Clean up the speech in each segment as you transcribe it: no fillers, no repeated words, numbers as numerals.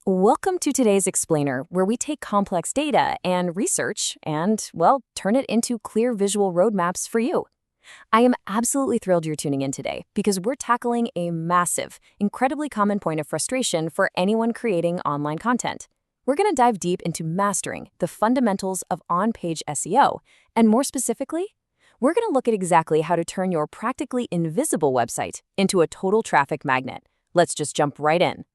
Welcome to today's Explainer, where we take complex data and research and, well, turn it into clear visual roadmaps for you. I am absolutely thrilled you're tuning in today because we're tackling a massive, incredibly common point of frustration for anyone creating online content. We're going to dive deep into mastering the fundamentals of on-page SEO, and more specifically, we're going to look at exactly how to turn your practically invisible website into a total traffic magnet. Let's just jump right in.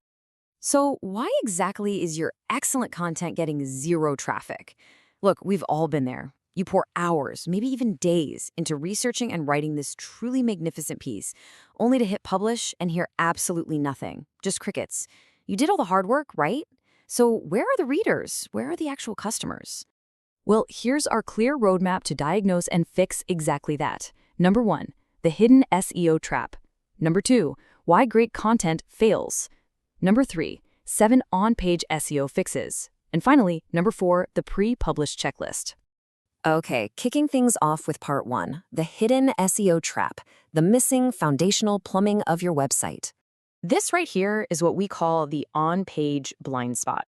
So why exactly is your excellent content getting zero traffic? Look, we've all been there. You pour hours, maybe even days, into researching and writing this truly magnificent piece, only to hit publish and hear absolutely nothing, just crickets. You did all the hard work, right? So where are the readers? Where are the actual customers? Well, here's our clear roadmap to diagnose and fix exactly that. Number 1, the hidden SEO trap. Number 2, why great content fails. Number 3, 7 on-page SEO fixes. And finally, number 4, the pre-published checklist. Okay, kicking things off with part 1, the hidden SEO trap, the missing foundational plumbing of your website. This right here is what we call the on-page blind spot.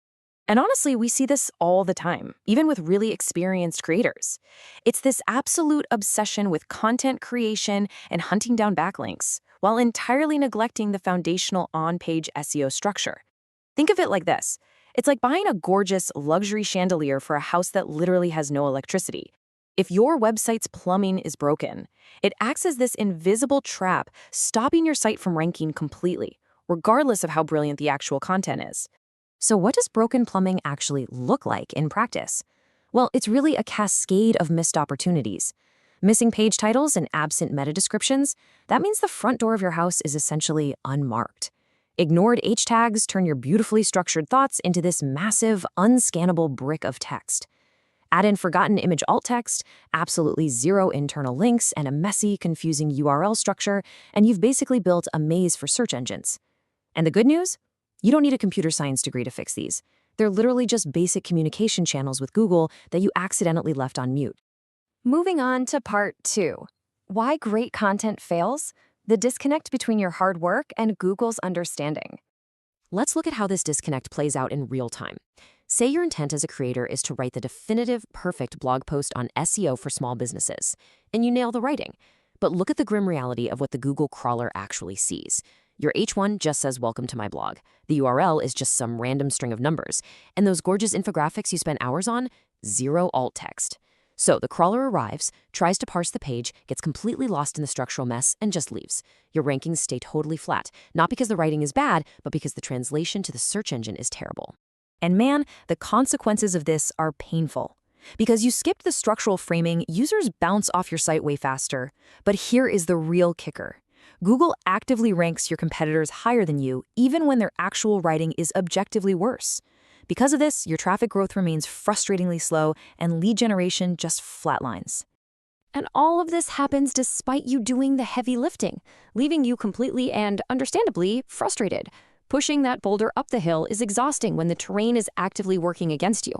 And honestly, we see this all the time, even with really experienced creators. It's this absolute obsession with content creation and hunting down backlinks, while entirely neglecting the foundational on-page SEO structure. Think of it like this. It's like buying a gorgeous luxury chandelier for a house that literally has no electricity. If your website's plumbing is broken, it acts as this invisible trap, stopping your site from ranking completely, regardless of how brilliant the actual content is. So what does broken plumbing actually look like in practice? Well, it's really a cascade of missed opportunities. Missing page titles and absent meta descriptions, that means the front door of your house is essentially unmarked. Ignored H tags turn your beautifully structured thoughts into this massive, unscannable brick of text. Add in forgotten image alt text, absolutely zero internal links, and a messy, confusing URL structure, and you've basically built a maze for search engines. And the good news? You don't need a computer science degree to fix these. They're literally just basic communication channels with Google that you accidentally left on mute. Moving on to part 2. Why great content fails? The disconnect between your hard work and Google's understanding. Let's look at how this disconnect plays out in real time. Say your intent as a creator is to write the definitive, perfect blog post on SEO for small businesses, and you nail the writing. But look at the grim reality of what the Google crawler actually sees. Your H1 just says, "Welcome to my blog." The URL is just some random string of numbers. And those gorgeous infographics you spent hours on, zero alt text. So the crawler arrives, tries to parse the page, gets completely lost in the structural mess, and just leaves. Your rankings stay totally flat, not because the writing is bad, but because the translation to the search engine is terrible. And man, the consequences of this are painful. Because you skipped the structural framing, users bounce off your site way faster. But here is the real kicker. Google actively ranks your competitors higher than you, even when their actual writing is objectively worse. Because of this, your traffic growth remains frustratingly slow and lead generation just flatlines. And all of this happens despite you doing the heavy lifting, leaving you completely and understandably frustrated. Pushing that boulder up the hill is exhausting when the terrain is actively working against you.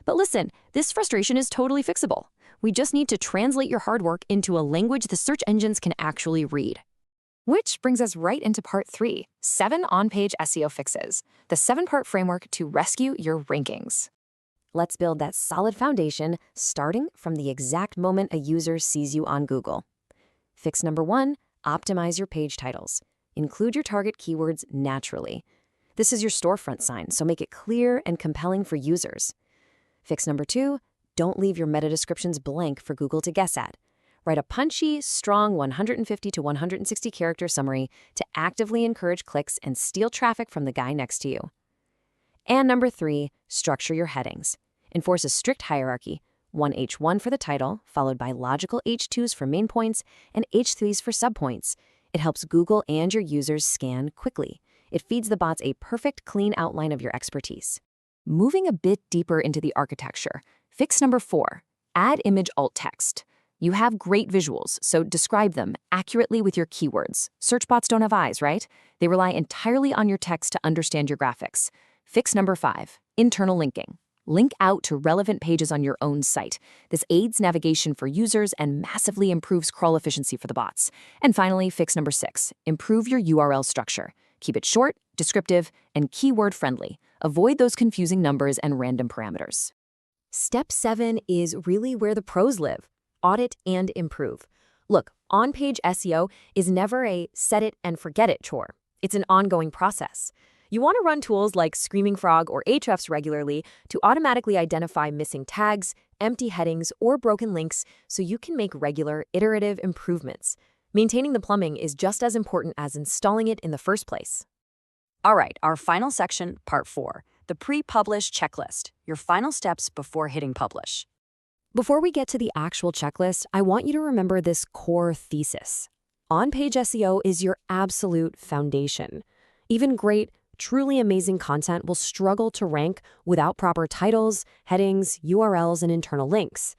But listen, this frustration is totally fixable. We just need to translate your hard work into a language the search engines can actually read. Which brings us right into part 3, 7 on-page SEO fixes, the 7-part framework to rescue your rankings. Let's build that solid foundation, starting from the exact moment a user sees you on Google. Fix number 1, optimize your page titles. Include your target keywords naturally. This is your storefront sign, so make it clear and compelling for users. Fix number 2, don't leave your meta descriptions blank for Google to guess at. Write a punchy, strong 150 to 160 character summary to actively encourage clicks and steal traffic from the guy next to you. And number 3, structure your headings. Enforce a strict hierarchy, one H1 for the title, followed by logical H2s for main points and H3s for subpoints. It helps Google and your users scan quickly. It feeds the bots a perfect, clean outline of your expertise. Moving a bit deeper into the architecture, fix number 4, add image alt text. You have great visuals, so describe them accurately with your keywords. Search bots don't have eyes, right? They rely entirely on your text to understand your graphics. Fix number 5, internal linking. Link out to relevant pages on your own site. This aids navigation for users and massively improves crawl efficiency for the bots. And finally, fix number 6, improve your URL structure. Keep it short, descriptive, and keyword friendly. Avoid those confusing numbers and random parameters. Step 7 is really where the pros live. Audit and improve. Look, on-page SEO is never a set it and forget it chore. It's an ongoing process. You want to run tools like Screaming Frog or Ahrefs regularly to automatically identify missing tags, empty headings, or broken links so you can make regular, iterative improvements. Maintaining the plumbing is just as important as installing it in the first place. All right, our final section, part 4, the pre-publish checklist, your final steps before hitting publish. Before we get to the actual checklist, I want you to remember this core thesis. On-page SEO is your absolute foundation. Even great, truly amazing content will struggle to rank without proper titles, headings, URLs, and internal links.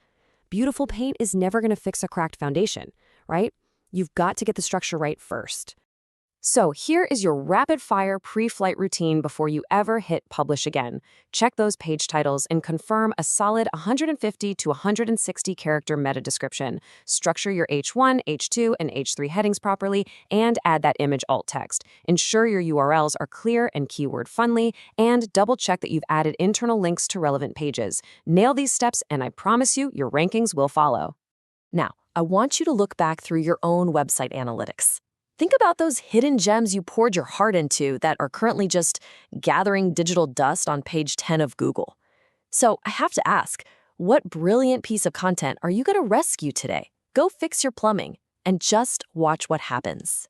Beautiful paint is never going to fix a cracked foundation, right? You've got to get the structure right first. So here is your rapid-fire pre-flight routine before you ever hit publish again. Check those page titles and confirm a solid 150 to 160 character meta description. Structure your H1, H2, and H3 headings properly, and add that image alt text. Ensure your URLs are clear and keyword friendly, and double-check that you've added internal links to relevant pages. Nail these steps, and I promise you, your rankings will follow. Now, I want you to look back through your own website analytics. Think about those hidden gems you poured your heart into that are currently just gathering digital dust on page 10 of Google. So I have to ask, what brilliant piece of content are you going to rescue today? Go fix your plumbing and just watch what happens.